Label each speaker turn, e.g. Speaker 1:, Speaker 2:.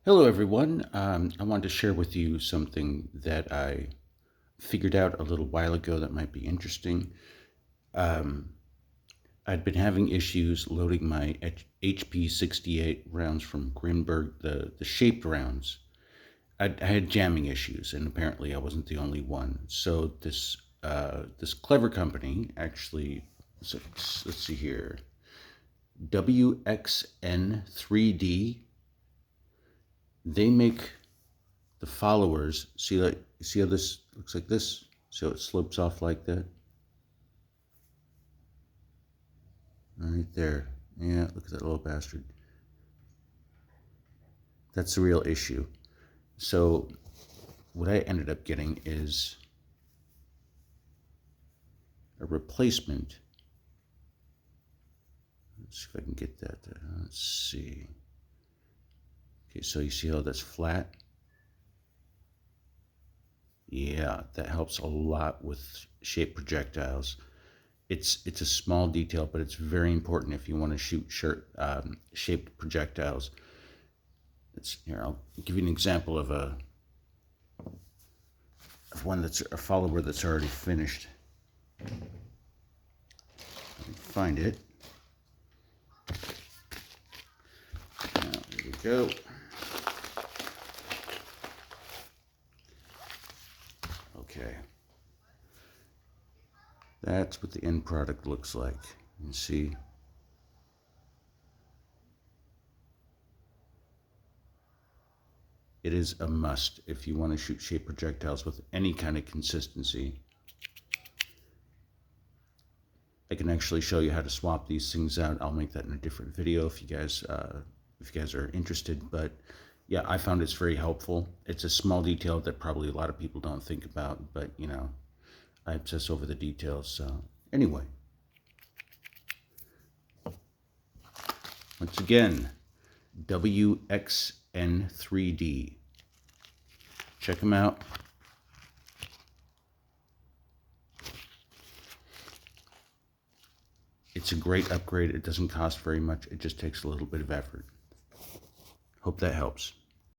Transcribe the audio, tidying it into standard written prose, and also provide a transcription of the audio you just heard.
Speaker 1: Hello, everyone. I wanted to share with you something that I figured out a little while ago that might be interesting. Um, I'd been having issues loading my HP 68 rounds from Grimberg, the shaped rounds. I had jamming issues, and apparently I wasn't the only one. So this clever company actually, let's see here, WXN3D. They make the followers. See how this looks like this? So it slopes off like that. Right there. Yeah, look at that little bastard. That's the real issue. So what I ended up getting is a replacement. Let's see if I can get that. Let's see. Okay, so you see how that's flat? Yeah, that helps a lot with shaped projectiles. It's a small detail, but it's very important if you want to shoot shaped projectiles. Here, I'll give you an example of one that's a follower that's already finished. Find it. Now, here we go. Okay. That's what the end product looks like. You see? It is a must if you want to shoot shaped projectiles with any kind of consistency. I can actually show you how to swap these things out. I'll make that in a different video if you guys are interested. But yeah, I found it's very helpful. It's a small detail that probably a lot of people don't think about, but you know, I obsess over the details. So anyway, once again, WXN3D. Check them out. It's a great upgrade. It doesn't cost very much. It just takes a little bit of effort. Hope that helps.